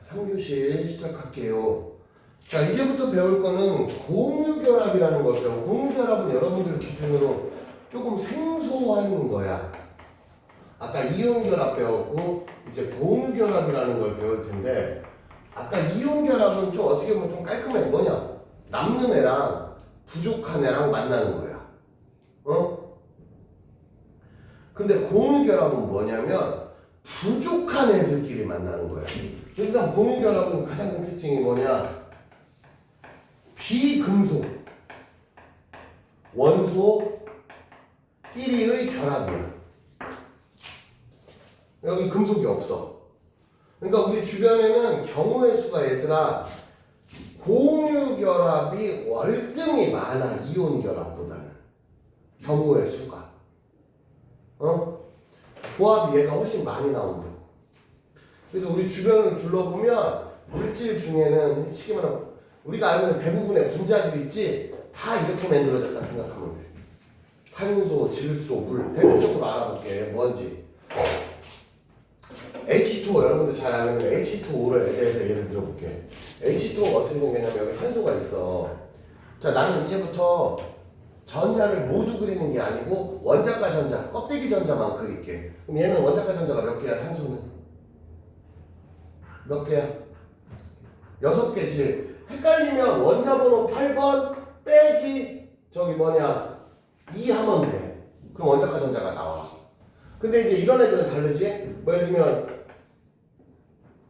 3교시 시작할게요. 자, 이제부터 배울 거는 공유결합이라는 걸 배워. 공유결합은 여러분들 기준으로 조금 생소한 거야. 아까 이온결합 배웠고 이제 공유결합이라는 걸 배울 텐데, 아까 이온결합은 좀 어떻게 보면 좀 깔끔해. 뭐냐? 남는 애랑 부족한 애랑 만나는 거야. 근데 공유결합은 뭐냐면 부족한 애들끼리 만나는 거야. 그래서 공유결합은 가장 큰 특징이 뭐냐? 비금속 원소끼리의 결합이야. 여기 금속이 없어. 그러니까 우리 주변에는 경우의 수가 얘들아 공유결합이 월등히 많아. 이온결합보다는 경우의 수가. 조합이 얘가 훨씬 많이 나온다. 그래서 우리 주변을 둘러보면 물질 중에는 쉽게 말하면 우리가 알고 있는 대부분의 분자들 있지, 다 이렇게 만들어졌다 생각하면 돼. 산소, 질소, 물 대표적으로 알아볼게. 뭔지 H2O, 여러분들 잘 알고 있는 H2O에 대해서 예를 들어볼게. H2O가 어떻게 생겼냐면 여기 산소가 있어. 자, 나는 이제부터 전자를 모두 그리는 게 아니고 원자과 전자, 껍데기 전자만 그릴게. 그럼 얘는 원자과 전자가 몇 개야? 산소는 몇 개야? 6개지. 헷갈리면 원자번호 8번 빼기 저기 뭐냐 2 하면 돼. 그럼 원자과 전자가 나와. 근데 이제 이런 애들은 다르지? 뭐 예를 들면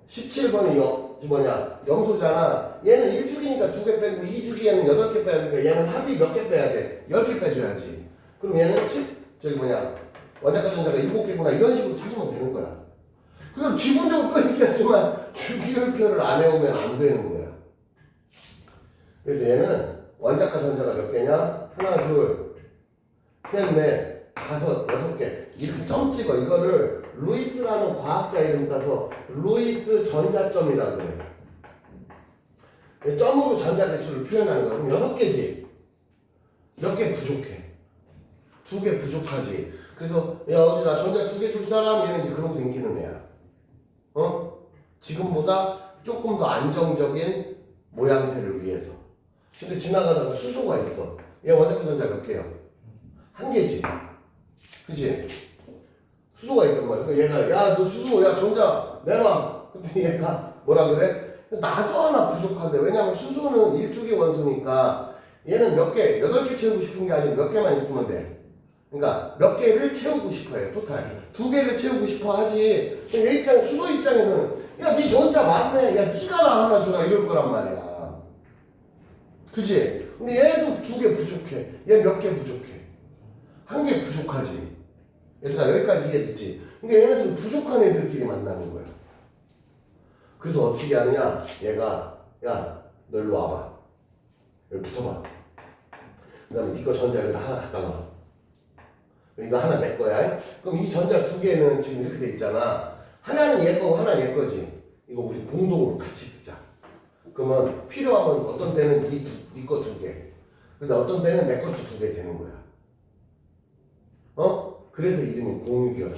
17번이 뭐냐 염소잖아. 얘는 1주기니까 2개 빼고 2주기에는 8개 빼야 되니까 얘는 합이 몇 개 빼야 돼? 10개 빼줘야지. 그럼 얘는 저기 뭐냐 원자과 전자가 7개구나 이런 식으로 찾으면 되는 거야. 그러니까 기본적으로 빼있겠지만 주기율표를 안 해오면 안 되는 거야. 그래서 얘는 원자과 전자가 몇 개냐? 하나, 둘, 셋, 넷, 다섯, 6개. 이렇게 점 찍어. 이거를 루이스라는 과학자 이름 따서 루이스 전자점이라고 그래. 점으로 전자 개수를 표현하는 거야. 그럼 6개지. 몇 개 부족해. 2개 부족하지. 그래서 야 어디 나 전자 2개 줄 사람? 얘는 이제 그러고 댕기는 애야. 지금보다 조금 더 안정적인 모양새를 위해서. 근데 지나가다가 수소가 있어. 얘 원자과 전자 몇 개야? 1개지. 그치? 수소가 있단 말이야. 얘가 야 너 수소 야 전자 내놔. 근데 얘가 뭐라 그래? 나도 하나 부족한데. 왜냐면 수소는 1주기 원소니까 얘는 몇 개, 8개 채우고 싶은 게 아니고 몇 개만 있으면 돼. 그러니까 몇 개를 채우고 싶어 해. 토탈 2개를 채우고 싶어 하지. 얘 입장, 수소 입장에서는 야 네 전자 많네. 야 네가 나 하나 주라 이럴 거란 말이야. 그치? 근데 얘도 2개 부족해. 얘 몇 개 부족해? 1개 부족하지. 얘들아 여기까지 이해됐지? 그러니까 얘네들은 부족한 애들끼리 만나는 거야. 그래서 어떻게 하느냐? 얘가 야 너 일로 와봐. 여기 붙어봐. 그 다음에 네 거 전자 여기다 하나 갖다 놔. 이거 하나 내 거야. 그럼 이 전자 2개는 지금 이렇게 돼 있잖아. 하나는 얘 거고 하나 얘 거지. 이거 우리 공동으로 같이 쓰자. 그러면 필요하면 어떤 때는 네 거 2개. 근데 어떤 때는 내 것도 2개 되는 거야. 그래서 이름이 공유결합.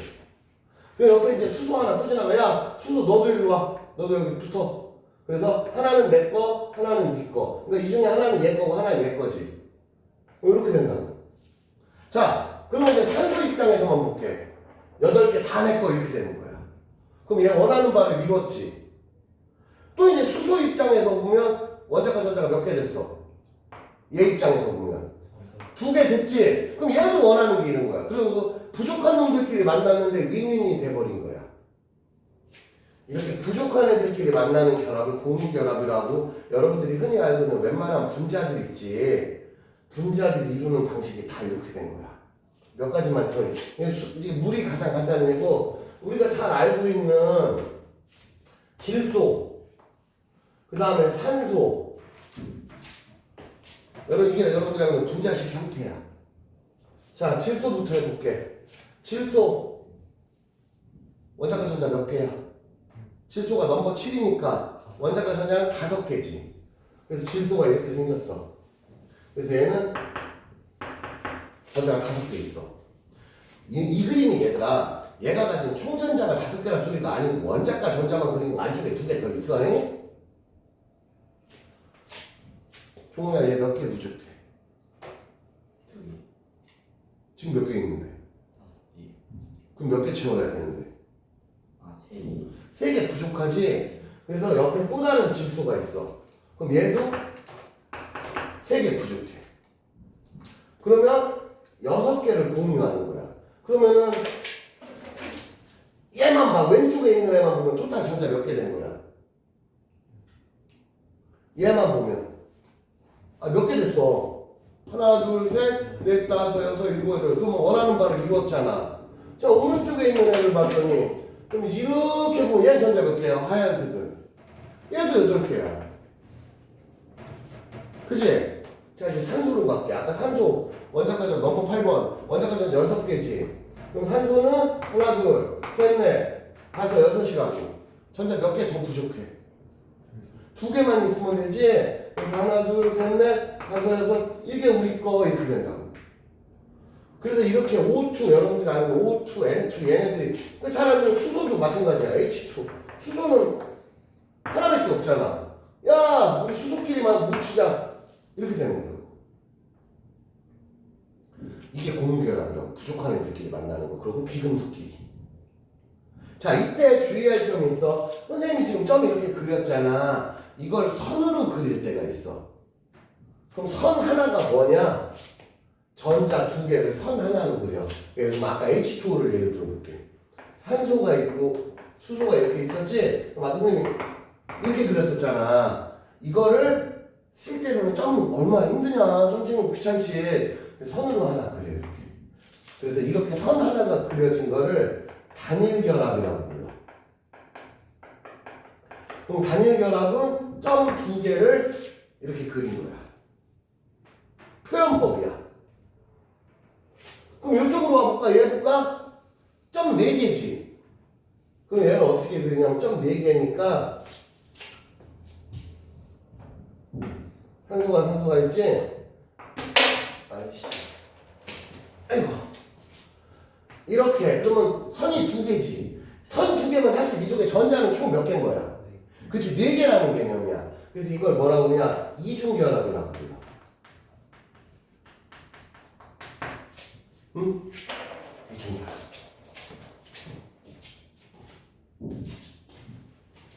그 옆에 이제 수소 하나 또 지나가. 야 수소 너도 일로 와. 너도 여기 붙어. 그래서 하나는 내 거, 하나는 네 거. 그러니까 이 중에 하나는 얘 거고 하나는 얘 거지. 이렇게 된다고. 자, 그러면 이제 산소 입장에서만 볼게. 8개 다 내 거 이렇게 되는 거야. 그럼 얘 원하는 바를 이뤘지. 또 이제 수소 입장에서 보면 원자과 전자가 몇 개 됐어? 얘 입장에서 보면 2개 됐지? 그럼 얘도 원하는 게 이런 거야. 그리고 부족한 놈들끼리 만났는데 윈윈이 돼버린 거야. 이렇게 부족한 애들끼리 만나는 결합을 공유결합이라고 여러분들이 흔히 알고 있는 웬만한 분자들 있지. 분자들이 이루는 방식이 다 이렇게 된 거야. 몇 가지만 더 있어. 이게 물이 가장 간단한 얘고, 우리가 잘 알고 있는 질소, 그 다음에 산소. 이게 여러분들이 알고 있는 분자식 형태야. 자, 질소부터 해볼게. 질소 원자과 전자 몇 개야? 질소가 넘버 7이니까 원자과 전자는 5개지. 그래서 질소가 이렇게 생겼어. 그래서 얘는 전자가 5개 있어. 이 그림이 얘들아 얘가 가진 총전자가 5개라 소리가 아니고 원자과 전자만 그리고 안쪽에 2개 더 있어. 종우야 얘 몇 개 부족해? 지금 몇 개 있는데? 그럼 몇 개 채워야 되는데? 아, 3개 부족하지? 그래서 옆에 또 다른 질소가 있어. 그럼 얘도 3개 부족해. 그러면 6개를 공유하는 거야. 그러면은 얘만 봐. 왼쪽에 있는 애만 보면 토탈 전자 몇 개 된 거야? 얘만 보면 몇 개 됐어? 하나, 둘, 셋, 넷, 다섯, 여섯, 일곱, 여덟. 그러면 원하는 바를 이뤘잖아. 자, 오른쪽에 있는 애를 봤더니 그럼 이렇게 보면 얘 전자 몇 개야? 하얀색을. 얘도 8개야. 그치? 자, 이제 산소로 갈게. 아까 산소 원자과전 넘버 8번 원자과전 6개지. 그럼 산소는 하나, 둘, 셋, 넷, 다섯, 여섯이라고. 전자 몇 개 더 부족해. 2개만 있으면 되지. 그래서 하나, 둘, 셋, 넷, 다섯, 여섯, 이게 우리 거 이렇게 된다고. 그래서 이렇게 O2 여러분들이 알고 O2, N2 얘네들이 잘 알고 수소도 마찬가지야. H2 수소는 하나밖에 없잖아. 야 우리 수소끼리만 뭉치자 이렇게 되는 거예요. 이게 공유결합이라고. 부족한 애들끼리 만나는 거. 그리고 비금속끼리. 자 이때 주의할 점이 있어. 선생님이 지금 점 이렇게 그렸잖아. 이걸 선으로 그릴 때가 있어. 그럼 선 하나가 뭐냐? 전자 2개를 선 하나로 그려. 예를 들면 아까 H2O를 예를 들어볼게. 산소가 있고 수소가 이렇게 있었지? 그럼 아까 선생님이 이렇게 그렸었잖아. 이거를 실제로는 점 얼마나 힘드냐. 점 찍으면 귀찮지. 선으로 하나 그려 이렇게. 그래서 이렇게 선 하나가 그려진 거를 단일결합이라고 불러. 그럼 단일결합은 점 2개를 이렇게 그린 거야. 표현법이야. 그럼 이쪽으로 와볼까? 얘 볼까? 점 4개지. 그럼 얘는 어떻게 그리냐면 점 4개니까 산소가 있지? 아이씨. 아이고. 이렇게. 그러면 선이 2개지. 선 2개면 사실 이쪽에 전자는 총 몇 개인 거야? 그치? 4개라는 개념이야. 그래서 이걸 뭐라고 그러냐? 이중결합이라고 불러. 응? 이중결합.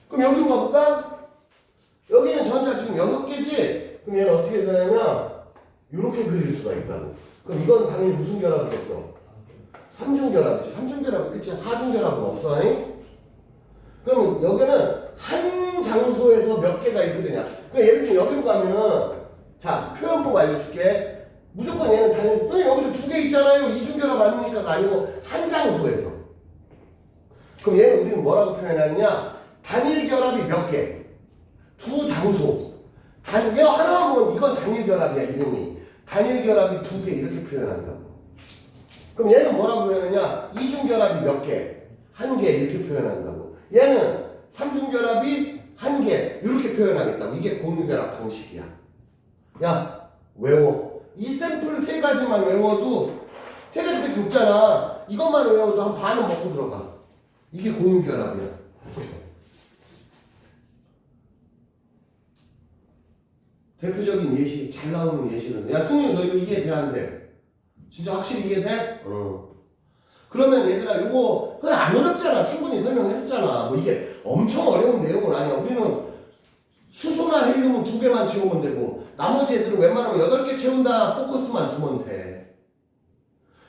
그럼 여기로 가볼까? 여기는 전자 지금 6개지? 그럼 얘는 어떻게 되냐면 이렇게 그릴 수가 있다고. 그럼 이건 당연히 무슨 결합이겠어? 3중결합이지. 3중결합은 끝이야. 4중결합은 없어. 아니? 그럼 여기는 한 장소에서 몇 개가 이렇게 되냐? 그럼 예를 들면 여기로 가면은 자 표현법 알려줄게. 무조건 얘는 당연히 여기도 2개 있잖아요. 이중결합 아닙니까가 아니고 한 장소에서. 그럼 얘는 우리는 뭐라고 표현하느냐? 단일결합이 몇 개? 2장소. 얘 하나만 보면 이건 단일결합이야 이름이. 단일결합이 2개 이렇게 표현한다고. 그럼 얘는 뭐라고 표현하냐? 이중결합이 몇 개? 1개 이렇게 표현한다고. 얘는 삼중결합이 1개 이렇게 표현하겠다고. 이게 공유결합 방식이야. 야 외워. 이 샘플 3가지만 외워도 3가지밖에 없잖아. 이것만 외워도 한 반은 먹고 들어가. 이게 공유결합이야. 대표적인 예시, 잘 나오는 예시는 야 승윤이 너 이거 이해돼 안 돼? 진짜 확실히 이해돼? 그러면 얘들아 이거 그냥 안 어렵잖아. 충분히 설명했잖아. 뭐 이게 엄청 어려운 내용은 아니야. 우리는 수소나 헬륨은 2개만 채우면 되고 나머지 애들은 웬만하면 8개 채운다 포커스만 두면 돼.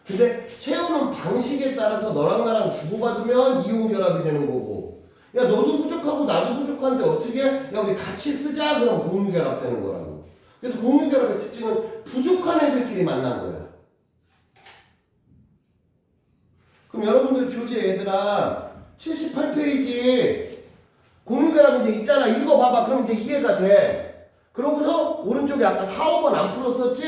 근데 채우는 방식에 따라서 너랑 나랑 주고받으면 이용결합이 되는 거고 야 너도 부족하고 나도 부족한데 어떻게 야 우리 같이 쓰자 그럼 공유결합 되는 거라고. 그래서 공유결합의 특징은 부족한 애들끼리 만난 거야. 그럼 여러분들 교재 얘들아 78페이지 공유결합 이제 있잖아. 읽어봐봐. 그럼 이제 이해가 돼. 그러고서 오른쪽에 아까 4, 5번 안 풀었었지?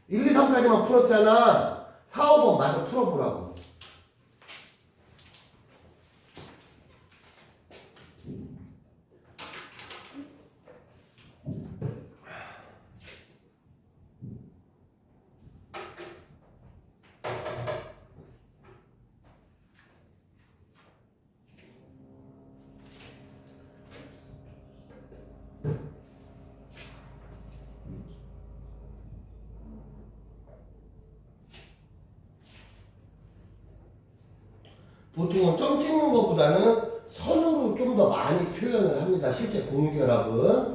1, 2, 3까지만 풀었잖아. 4, 5번 마저 풀어보라고. 보통은 점 찍는 것보다는 선으로 좀 더 많이 표현을 합니다. 실제 공유결합은.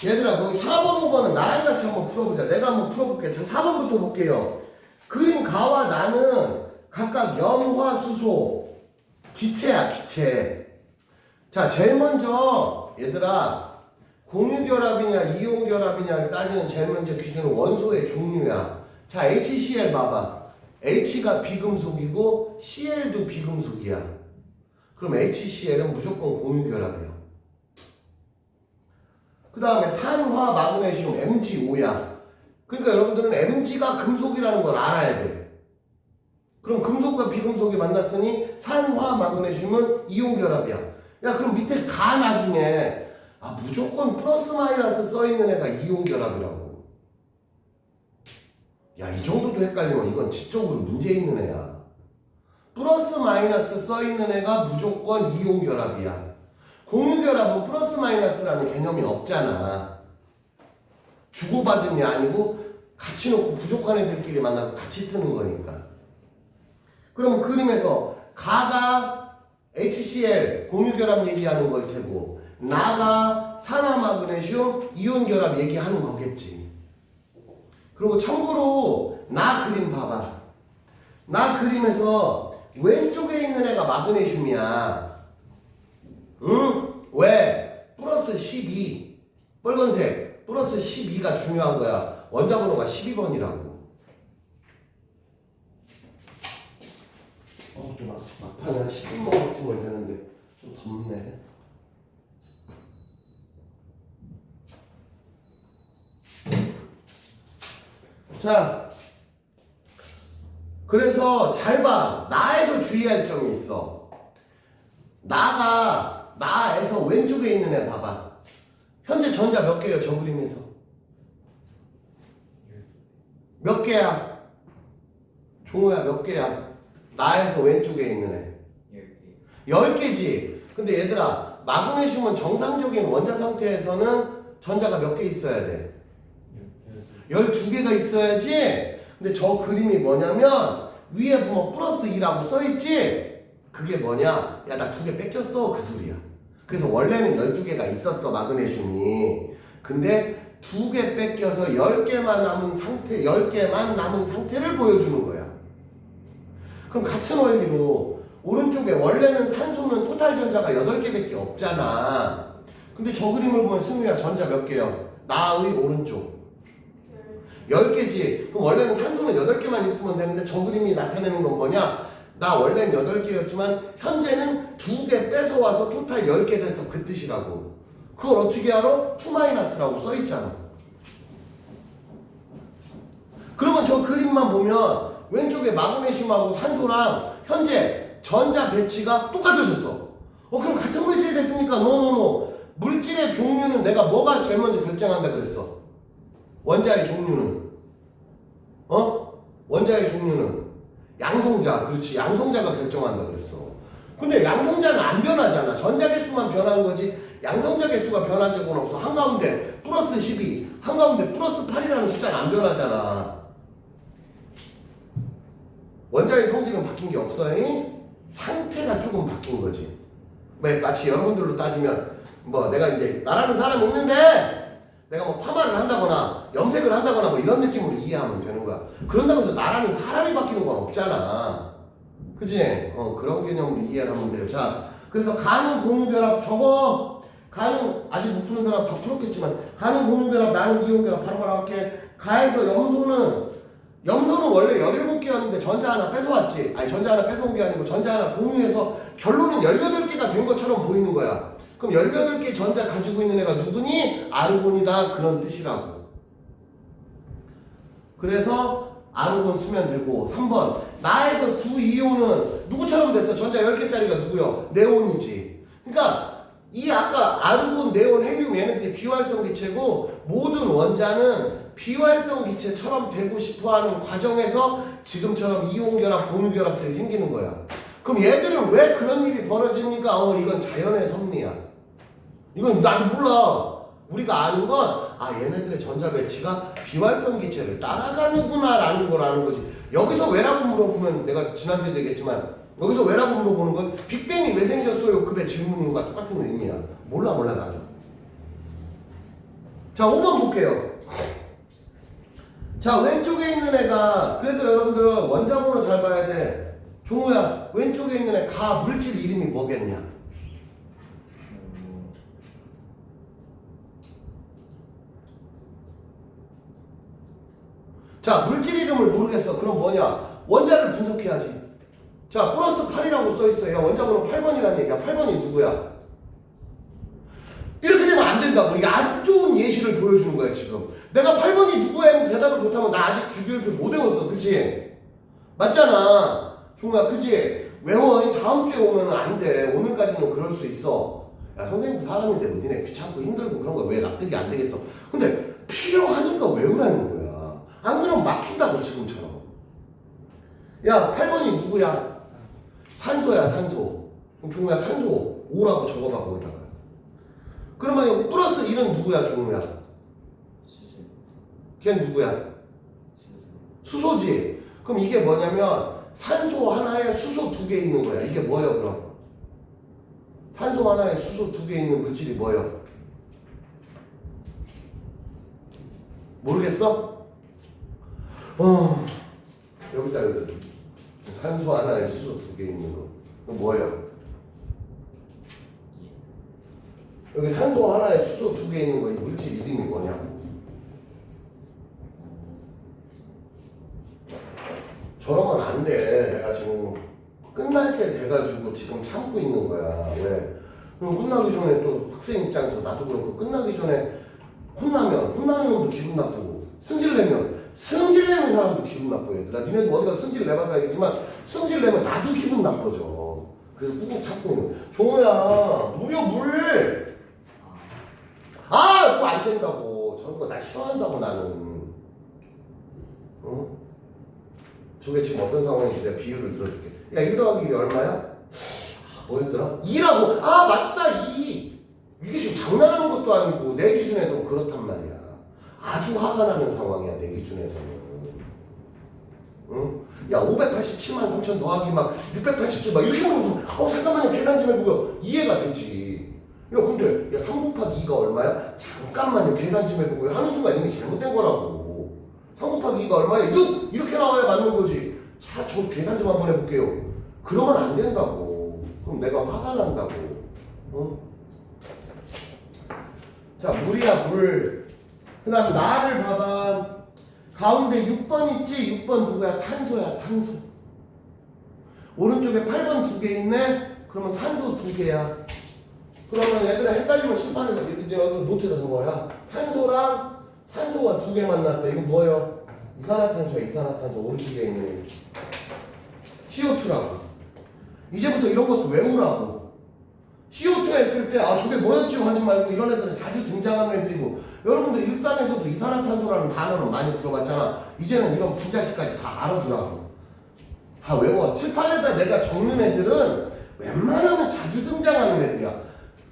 얘들아 거기 4번 5번은 나랑 같이 한번 풀어보자. 내가 한번 풀어볼게. 자 4번부터 볼게요. 그림 가와 나는 각각 염화수소 기체야 기체. 자 제일 먼저 얘들아 공유결합이냐 이온결합이냐를 따지는 제일 먼저 기준은 원소의 종류야. 자 HCl 봐봐. H가 비금속이고 Cl도 비금속이야. 그럼 HCl은 무조건 공유결합이야. 그 다음에 산화 마그네슘 MgO야. 그러니까 여러분들은 Mg가 금속이라는 걸 알아야 돼. 그럼 금속과 비금속이 만났으니 산화 마그네슘은 이온결합이야. 야 그럼 밑에 가 나중에 무조건 플러스 마이너스 써있는 애가 이온결합이라고. 야 이 정도도 헷갈리면 이건 지적으로 문제 있는 애야. 플러스 마이너스 써있는 애가 무조건 이온결합이야. 공유결합은 플러스 마이너스라는 개념이 없잖아. 주고받음이 아니고 같이 놓고 부족한 애들끼리 만나서 같이 쓰는 거니까. 그럼 그림에서 가가 HCl 공유결합 얘기하는 걸 테고 나가 산화마그네슘 이온결합 얘기하는 거겠지. 그리고 참고로 나 그림 봐봐. 나 그림에서 왼쪽에 있는 애가 마그네슘이야. 응? 왜? 플러스 12 빨간색 플러스 12가 중요한 거야. 원자번호가 12번이라고. 또 막판에 한 10분 먹었으면 되는데 좀 덥네. 자 그래서 잘 봐. 나에서 주의할 점이 있어. 나에서 왼쪽에 있는 애 봐봐. 현재 전자 몇 개예요? 저 그림에서 몇 개야? 종호야 몇 개야? 나에서 왼쪽에 있는 애 10개지. 근데 얘들아 마그네슘은 정상적인 원자 상태에서는 전자가 몇 개 있어야 돼? 12개가 있어야지. 근데 저 그림이 뭐냐면 위에 보면 플러스 2라고 써있지? 그게 뭐냐? 야 나 2개 뺏겼어 그 소리야. 그래서 원래는 12개가 있었어 마그네슘이. 근데 2개 뺏겨서 10개만 남은 상태, 10개만 남은 상태를 보여주는 거야. 그럼 같은 원리로 오른쪽에 원래는 산소는 토탈 전자가 8개밖에 없잖아. 근데 저 그림을 보면 승우야 전자 몇 개야? 나의 오른쪽 10개지. 그럼 원래는 산소는 8개만 있으면 되는데 저 그림이 나타내는 건 뭐냐? 나 원래는 8개였지만 현재는 2개 뺏어와서 토탈 10개 됐어. 그 뜻이라고. 그걸 어떻게 알아? 2-라고 써있잖아. 그러면 저 그림만 보면 왼쪽에 마그네슘하고 산소랑 현재 전자 배치가 똑같아졌어. 그럼 같은 물질이 됐으니까 노노노. 물질의 종류는 내가 뭐가 제일 먼저 결정한다 그랬어? 원자의 종류는 원자의 종류는 양성자. 그렇지. 양성자가 결정한다 그랬어. 근데 양성자는 안 변하잖아. 전자 개수만 변한 거지 양성자 개수가 변한 적은 없어. 한가운데 플러스 12 한가운데 플러스 8이라는 숫자는 안 변하잖아. 원자의 성질은 바뀐 게 없어요. 상태가 조금 바뀐 거지. 마치 여러분들로 따지면 내가 이제 나라는 사람이 있는데 내가 파마를 한다거나 염색을 한다거나 이런 느낌으로 이해하면 되는 거야. 그런다고 해서 나라는 사람이 바뀌는 건 없잖아. 그치? 그런 개념으로 이해를 하면 돼요. 자, 그래서 가는 공유결합 저거 가는 아직 못 푸는 사람 다 풀었겠지만 가는 공유결합 나는 이온결합 바로바로 할게. 가에서 염소는 원래 17개였는데 전자 하나 뺏어왔지. 아니 전자 하나 뺏어온 게 아니고 전자 하나 공유해서 결론은 18개가 된 것처럼 보이는 거야. 그럼 18개 전자 가지고 있는 애가 누구니? 아르곤이다 그런 뜻이라고. 그래서 아르곤 쓰면 되고 3번 나에서 두 이온은 누구처럼 됐어? 전자 10개짜리가 누구요? 네온이지. 그러니까 이 아까 아르곤, 네온, 헬륨 얘네들이 비활성 기체고 모든 원자는 비활성 기체처럼 되고 싶어하는 과정에서 지금처럼 이온결합, 공유결합들이 생기는 거야. 그럼 얘들은 왜 그런 일이 벌어집니까? 이건 자연의 섭리야. 이건 나도 몰라. 우리가 아는 건 얘네들의 전자 배치가 비활성 기체를 따라가는구나 라는 걸 아는 거지. 여기서 왜라고 물어보면 내가 지난주에 얘기했지만 여기서 왜라고 물어보는 건 빅뱅이 왜 생겼어요? 급의 질문과 똑같은 의미야. 몰라 나는. 자 5번 볼게요. 자 왼쪽에 있는 애가 그래서 여러분들 원자번호 잘 봐야 돼. 종우야 왼쪽에 있는 애 가 물질 이름이 뭐겠냐? 자 물질 이름을 모르겠어. 그럼 뭐냐? 원자를 분석해야지. 자 플러스 8이라고 써있어요. 원자번호 8번이라는 얘기야. 8번이 누구야? 이렇게 되면 안 된다고. 이게 안 좋은 예시를 보여주는 거야 지금. 내가 8번이 누구야 하고 대답을 못하면 나 아직 주기율표 못 외웠어. 그치? 맞잖아. 종우야 그치? 외워. 다음 주에 오면 안 돼. 오늘까지는 그럴 수 있어. 야 선생님도 사람인데 뭐 니네 귀찮고 힘들고 그런 거 왜 납득이 안 되겠어. 근데 필요하니까 외우라는 거야. 안 그러면 막힌다고 지금처럼. 야 8번이 누구야? 산소야 산소. 그럼 종우야 산소 5라고 적어봐 거기다가. 그러면 여기 플러스 1은 누구야 종우야? 걔는 누구야? 수소지. 그럼 이게 뭐냐면 산소 하나에 수소 2개 있는 거야. 이게 뭐예요 그럼? 산소 하나에 수소 2개 있는 물질이 뭐예요? 모르겠어? 여기다 여기. 산소 하나에 수소 2개 있는 거. 그거 뭐예요? 여기 산소 하나에 수소 2개 있는 거 이 물질 이름이 뭐냐? 저러면 안 돼. 내가 지금 끝날 때 돼가지고 지금 참고 있는 거야. 왜? 그럼 끝나기 전에 또 학생 입장에서 나도 그렇고 끝나기 전에 혼나는 놈도 기분 나쁘고 승질내면 승질내는 사람도 기분 나빠요. 얘들아 니네도 어디가 승질 내봐서 알겠지만 승질내면 나도 기분 나빠져. 그래서 꾹꾹 참고 있는 거야. 종호야 무려 물! 그거 안 된다고. 저런 거 나 싫어한다고 나는. 응? 저게 지금 어떤 상황인지 내가 비유를 들어줄게. 야 1 더하기 1이 얼마야? 뭐였더라? 2라고! 맞다 2! 이게 지금 장난하는 것도 아니고 내 기준에서는 그렇단 말이야. 아주 화가 나는 상황이야 내 기준에서는. 응? 야 587만 3천 더하기 막 687 막 이렇게 물어보면 잠깐만요 계산 좀 해보고요. 이해가 되지. 야 근데 야 3 곱하기 2가 얼마야? 잠깐만요 계산 좀 해보고요 하는 순간 이미 잘못된 거라고. 3 곱하기 2가 얼마야? 6! 이렇게 나와야 맞는 거지. 자, 저 계산 좀 한번 해볼게요. 그러면 안 된다고. 그럼 내가 화가 난다고. 어? 자, 물이야, 물. 그 다음, 나를 봐봐. 가운데 6번 있지? 6번 누구야? 탄소야, 탄소. 오른쪽에 8번 2개 있네? 그러면 산소 2개야. 그러면 얘들아 헷갈리면 심판에서 이제 노트에다 적어야. 탄소랑 산소가 2개 만났대. 이거 뭐예요? 이산화탄소야, 이산화탄소. 오른쪽에 있는 CO2라고. 이제부터 이런 것도 외우라고. CO2 했을 때 저게 뭐였지 하지 말고 이런 애들은 자주 등장하는 애들이고 여러분들 일상에서도 이산화탄소라는 단어는 많이 들어봤잖아. 이제는 이런 부자식까지 다 알아두라고. 다 외워. 7, 8에다 내가 적는 애들은 웬만하면 자주 등장하는 애들이야.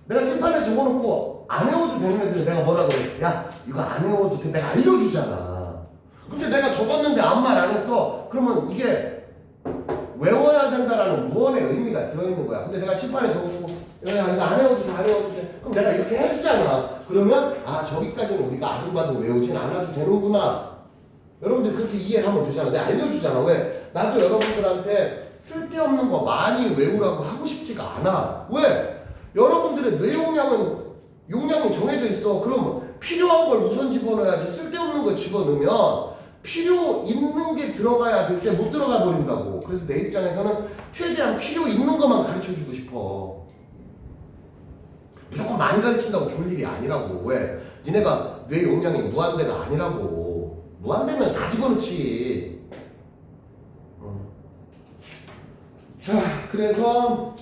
내가 7, 8에 적어놓고 안 외워도 되는 애들은 내가 뭐라고 해? 야 이거 안 외워도 돼. 내가 알려주잖아. 근데 내가 적었는데 아무 말 안 했어. 그러면 이게 외워야 된다라는 무언의 의미가 들어있는 거야. 근데 내가 칠판에 적어놓고 야 이거 안 외워도 돼, 안 외워도 돼. 그럼 내가 이렇게 해주잖아. 그러면 저기까지는 우리가 아등바등 외우진 않아도 되는구나. 여러분들 그렇게 이해를 하면 되잖아. 내가 알려주잖아. 왜? 나도 여러분들한테 쓸데없는 거 많이 외우라고 하고 싶지가 않아. 왜? 여러분들의 뇌 용량이 정해져 있어. 그럼 필요한 걸 우선 집어넣어야지. 쓸데없는 거 집어넣으면 필요 있는 게 들어가야 될 때 못 들어가 버린다고. 그래서 내 입장에서는 최대한 필요 있는 것만 가르쳐 주고 싶어. 무조건 많이 가르친다고 좋을 일이 아니라고. 왜? 니네가 뇌 용량이 무한대가 아니라고. 무한대면 다 집어넣지. 자, 그래서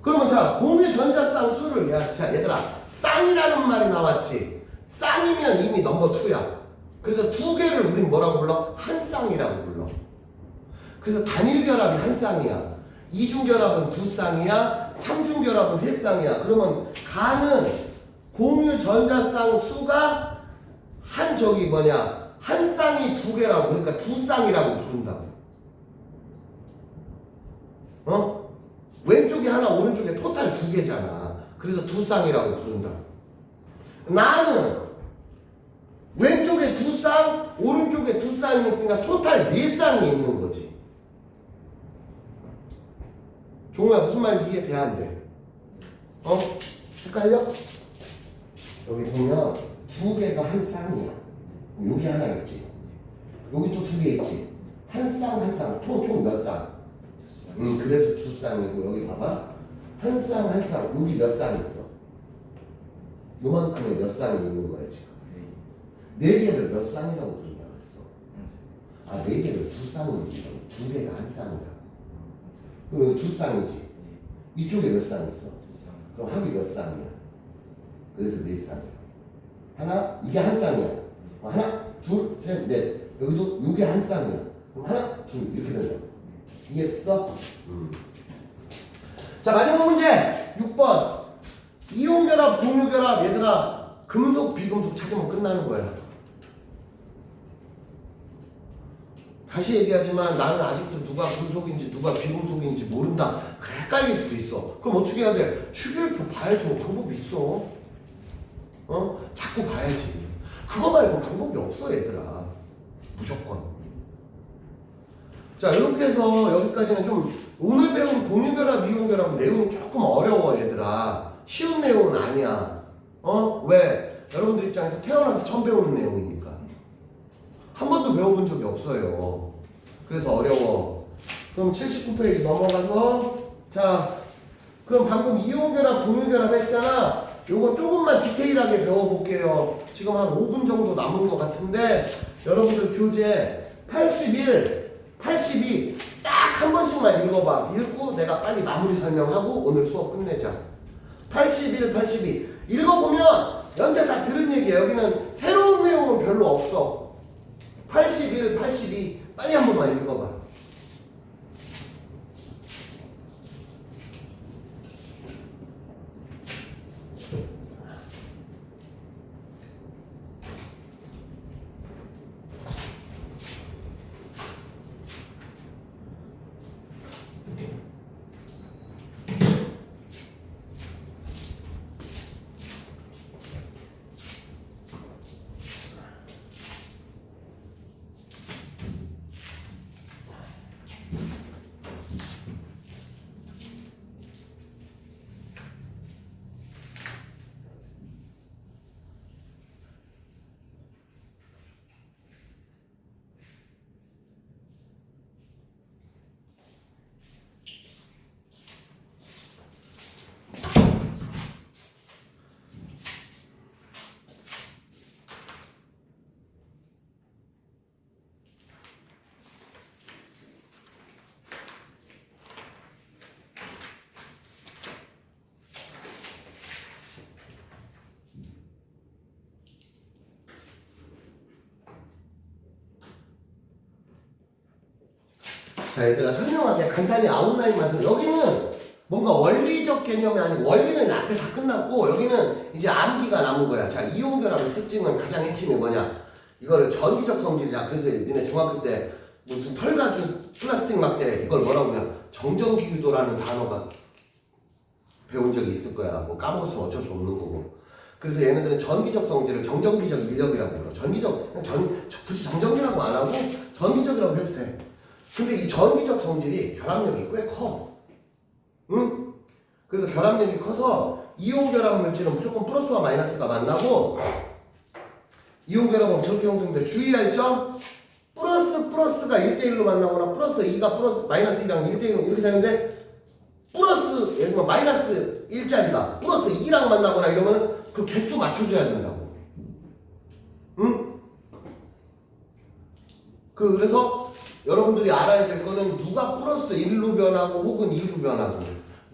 그러면 자, 공유 전자쌍 수를 자, 얘들아, 쌍이라는 말이 나왔지. 쌍이면 이미 넘버 2야. 그래서 두 개를 우린 뭐라고 불러? 한 쌍이라고 불러. 그래서 단일 결합이 한 쌍이야. 이중 결합은 두 쌍이야. 삼중 결합은 세 쌍이야. 그러면 가는 공유 전자쌍 수가 한 한 쌍이 두 개라고. 그러니까 두 쌍이라고 부른다고. 왼쪽에 하나, 오른쪽에 토탈 두 개잖아. 그래서 두 쌍이라고 부른다. 나는 왼쪽에 두 쌍, 오른쪽에 두 쌍이 있으니까 토탈 네 쌍이 있는 거지. 종우야, 무슨 말인지 이해 안 돼? 헷갈려? 여기 보면 두 개가 한 쌍이야. 여기 하나 있지. 여기 또 두 개 있지. 한 쌍. 총 몇 쌍? 그래서 두 쌍이고, 여기 봐봐. 한 쌍. 여기 몇 쌍 있어? 요만큼의 몇 쌍이 있는 거야, 지금. 네 개를 몇 쌍이라고 부른다 그랬어. 네 개를 두 쌍으로 부른다고. 두 개가 한 쌍이라고. 그럼 여기 두 쌍이지. 이쪽에 몇 쌍 있어? 그럼 합이 몇 쌍이야? 그래서 네 쌍이야. 하나, 이게 한 쌍이야. 하나, 둘, 셋, 넷. 여기도 이게 한 쌍이야. 그럼 하나, 둘 이렇게 된다. 이해했어? 자, 마지막 문제 6번. 이온결합, 공유결합. 얘들아, 금속, 비금속 찾으면 끝나는 거야. 다시 얘기하지만 나는 아직도 누가 금속인지 누가 비금속인지 모른다. 헷갈릴 수도 있어. 그럼 어떻게 해야 돼? 추계율표 봐야지. 뭐 방법이 있어. 자꾸 봐야지. 그거 말고 방법이 없어, 얘들아. 무조건. 자, 이렇게 해서 여기까지는 좀 오늘 배운 공유결합, 이온결합 내용이 조금 어려워, 얘들아. 쉬운 내용은 아니야. 왜? 여러분들 입장에서 태어나서 처음 배우는 내용이니까. 한 번도 배워본 적이 없어요. 그래서 어려워. 그럼 79페이지 넘어가서, 자, 그럼 방금 이온결합, 공유결합 했잖아. 요거 조금만 디테일하게 배워볼게요. 지금 한 5분 정도 남은 것 같은데, 여러분들 교재 81, 82 딱 한 번씩만 읽어봐. 읽고 내가 빨리 마무리 설명하고 오늘 수업 끝내자. 81, 82 읽어보면 연대 다 들은 얘기야. 여기는 새로운 내용은 별로 없어. 81, 82 빨리 한 번만 읽어봐. 자, 얘들아, 설명할게. 간단히 아웃라인만. 여기는 뭔가 원리적 개념이 아니고, 원리는 앞에 다 끝났고, 여기는 이제 암기가 남은 거야. 자, 이온결합의 특징은 가장 핵심이 뭐냐? 이거를 전기적 성질이야. 그래서 니네 중학교 때 무슨 털가죽 플라스틱 막대 이걸 뭐라고 그냥 정전기유도라는 단어가 배운 적이 있을 거야. 뭐 까먹었으면 어쩔 수 없는 거고. 그래서 얘네들은 전기적 성질을 정전기적 인력이라고 불러. 전기적, 굳이 정전기라고 안 하고 전기적이라고 해도 돼. 근데 이 전기적 성질이 결합력이 꽤 커. 응? 그래서 결합력이 커서 이온 결합 물질은 무조건 플러스와 마이너스가 만나고 이온 결합은 저렇게 형성돼. 주의할 점 플러스가 1대1로 만나거나 플러스 2가 플러스 마이너스 2랑 1대1로 이렇게 되는데 플러스 예를 들면 마이너스 1짜리가 플러스 2랑 만나거나 이러면 그 개수 맞춰줘야 된다고. 응? 그래서 여러분들이 알아야 될 거는 누가 플러스 1로 변하고 혹은 2로 변하고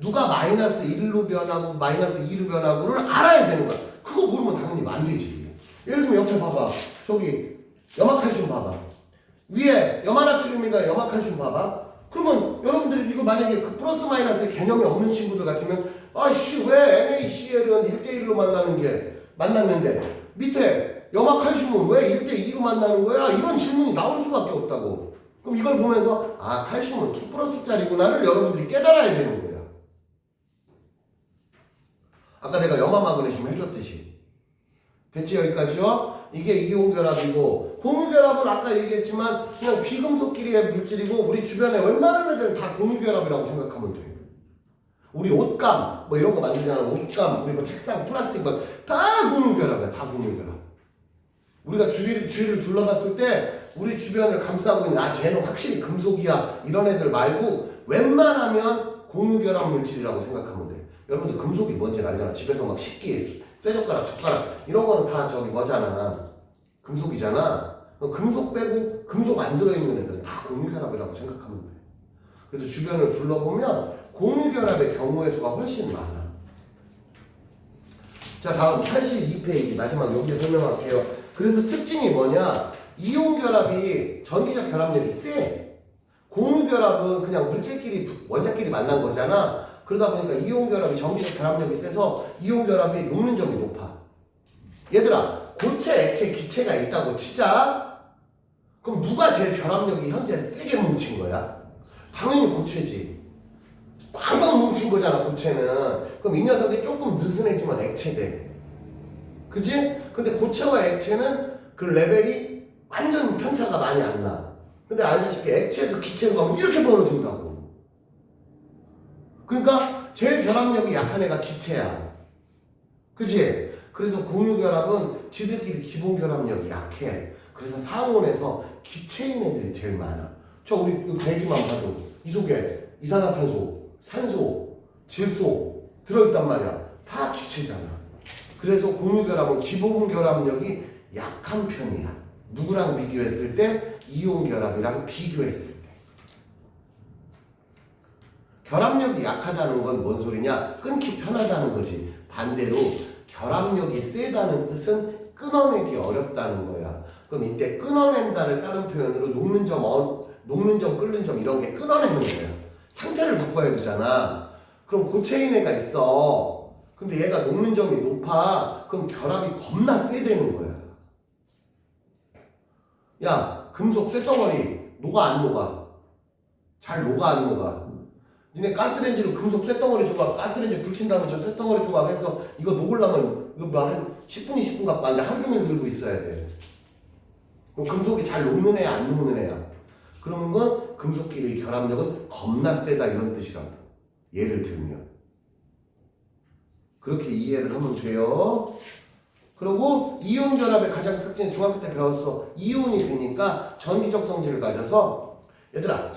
누가 마이너스 1로 변하고 마이너스 2로 변하고를 알아야 되는 거야. 그거 모르면 당연히 안 되지. 예를 들면 옆에 봐봐. 저기 염화칼슘 봐봐. 위에 염화나트륨이가 염화칼슘 봐봐. 그러면 여러분들이 이거 만약에 그 플러스 마이너스의 개념이 없는 친구들 같으면 아씨 왜 NaCl은 1대1로 만났는데 밑에 염화칼슘은 왜 1대2로 만나는 거야? 이런 질문이 나올 수밖에 없다고. 그럼 이걸 보면서 아 칼슘은 2 플러스짜리구나를 여러분들이 깨달아야 되는 거야. 아까 내가 염화 마그네슘 해줬듯이. 됐지 여기까지요? 이게 이온 결합이고 공유 결합은 아까 얘기했지만 그냥 비금속끼리의 물질이고 우리 주변에 웬만한 애들은 다 공유 결합이라고 생각하면 돼. 우리 옷감 뭐 이런 거 만들잖아. 옷감 우리 뭐 책상 플라스틱 뭐 다 공유 결합이야. 다 공유 결합. 우리가 주위를 둘러봤을 때 우리 주변을 감싸고 있는 아 쟤는 확실히 금속이야 이런 애들 말고 웬만하면 공유 결합 물질이라고 생각하면 돼. 여러분들 금속이 뭔지 알잖아. 집에서 막 식기 쇠젓가락 젓가락 이런 거는 다 저기 뭐잖아. 금속이잖아. 금속 빼고 금속 안 들어있는 애들은 다 공유결합이라고 생각하면 돼. 그래서 주변을 둘러보면 공유결합의 경우의 수가 훨씬 많아. 자 다음 82페이지 마지막 여기 설명할게요. 그래서 특징이 뭐냐. 이온결합이 전기적 결합력이 세. 공유결합은 그냥 물질끼리 원자끼리 만난 거잖아. 그러다 보니까 이온결합이 전기적 결합력이 세서 이온결합이 녹는 점이 높아. 얘들아 고체, 액체, 기체가 있다고 치자. 그럼 누가 제일 결합력이 현재 세게 뭉친 거야? 당연히 고체지. 꽝꽝 뭉친 거잖아 고체는. 그럼 이 녀석이 조금 느슨해지면 액체돼. 그지? 근데 고체와 액체는 그 레벨이 완전 편차가 많이 안 나. 근데 알다시피 액체에서 기체로 가면 이렇게 벌어진다고. 그러니까 제일 결합력이 약한 애가 기체야. 그지? 그래서 공유결합은 지들끼리 기본 결합력이 약해. 그래서 상온에서 기체인 애들이 제일 많아. 저 우리 대기만 봐도 이 속에 이산화탄소, 산소, 질소 들어있단 말이야. 다 기체잖아. 그래서 공유결합은 기본 결합력이 약한 편이야. 누구랑 비교했을 때? 이온결합이랑 비교했을 때. 결합력이 약하다는 건 뭔 소리냐? 끊기 편하다는 거지. 반대로 결합력이 세다는 뜻은 끊어내기 어렵다는 거야. 그럼 이때 끊어낸다를 다른 표현으로 녹는 점, 끓는 점 이런 게 끊어내는 거야. 상태를 바꿔야 되잖아. 그럼 고체인 애가 있어. 근데 얘가 녹는 점이 높아. 그럼 결합이 겁나 세되는 거야. 야, 금속 쇳덩어리 녹아 안 녹아? 잘 녹아 안 녹아? 니네 가스레인지로 금속 쇳덩어리 조각, 가스레인지 불킨 다음에 저 쇳덩어리 조각 해서 이거 녹으려면 이거 뭐 한 10분, 20분 갖고 안 돼. 하루 종일 들고 있어야 돼. 그럼 금속이 잘 녹는 애야, 안 녹는 애야? 그러면 건 금속끼리 결합력은 겁나 세다 이런 뜻이라고. 예를 들면. 그렇게 이해를 하면 돼요. 그리고 이온 결합의 가장 특징은 중학교 때 배웠어. 이온이 되니까 전기적 성질을 가져서 얘들아,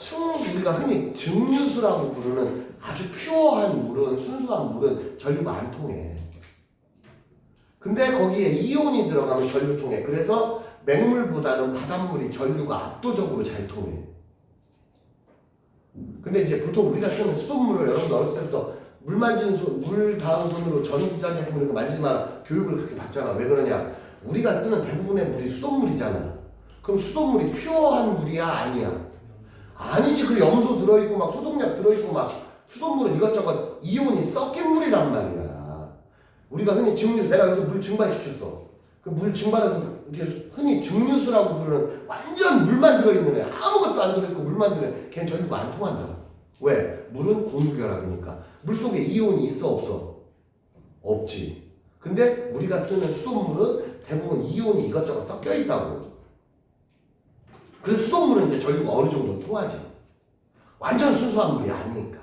우리가 흔히 증류수라고 부르는 아주 퓨어한 물은, 순수한 물은 전류가 안 통해. 근데 거기에 이온이 들어가면 전류 통해. 그래서 맹물보다는 바닷물이 전류가 압도적으로 잘 통해. 근데 이제 보통 우리가 쓰는 수돗물을 여러분들 어렸을 때부터 물 닿은 손으로 전자제품 이런 거 만지지 마라 교육을 그렇게 받잖아. 왜 그러냐? 우리가 쓰는 대부분의 물이 수돗물이잖아. 그럼 수돗물이 퓨어한 물이야? 아니야? 아니지. 그 염소 들어있고 막 소독약 들어있고 막 수돗물은 이것저것 이온이 섞인 물이란 말이야. 우리가 흔히 내가 여기서 물 증발시켰어. 그 물 증발해서 이게 흔히 증류수라고 부르는 완전 물만 들어있는 애. 아무것도 안 들어있고 물만 들어있는 걔는 전류가 안 통한다. 왜? 물은 공유결합이니까. 물속에 이온이 있어 없어? 없지. 근데 우리가 쓰는 수돗물은 대부분 이온이 이것저것 섞여 있다고. 그래서 수돗물은 이제 전류가 어느 정도 통하지. 완전 순수한 물이 아니니까.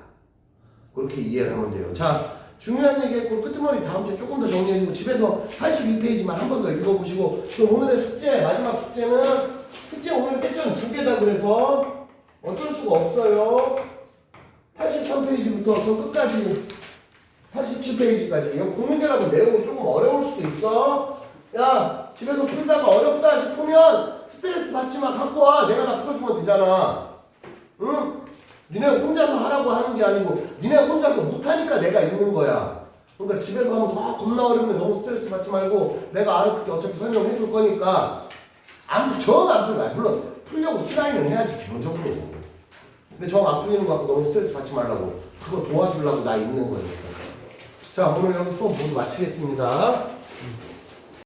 그렇게 이해를 하면 돼요. 자, 중요한 얘기 했고 끄트머리 다음 주에 조금 더 정리해주고 집에서 82페이지만 한 번 더 읽어보시고 그럼 오늘의 숙제, 마지막 숙제는 숙제 오늘 세션 2개다 그래서 어쩔 수가 없어요. 83페이지부터 저 끝까지 87페이지까지. 이거 공문결합은 내용이 조금 어려울 수도 있어. 야, 집에서 풀다가 어렵다 싶으면 스트레스 받지 마. 갖고 와. 내가 다 풀어주면 되잖아. 응? 니네 혼자서 하라고 하는 게 아니고 니네 혼자서 못하니까 내가 있는 거야. 그러니까 집에서 하면 겁나 어려우면 너무 스트레스 받지 말고 내가 알아듣게 어차피 설명해 줄 거니까 정 안 풀면 물론 풀려고 트라이는 해야지 기본적으로. 근데 정 안 풀리는 거 갖고 너무 스트레스 받지 말라고 그거 도와주려고 나 있는 거니까. 자, 오늘 여기 수업 모두 마치겠습니다.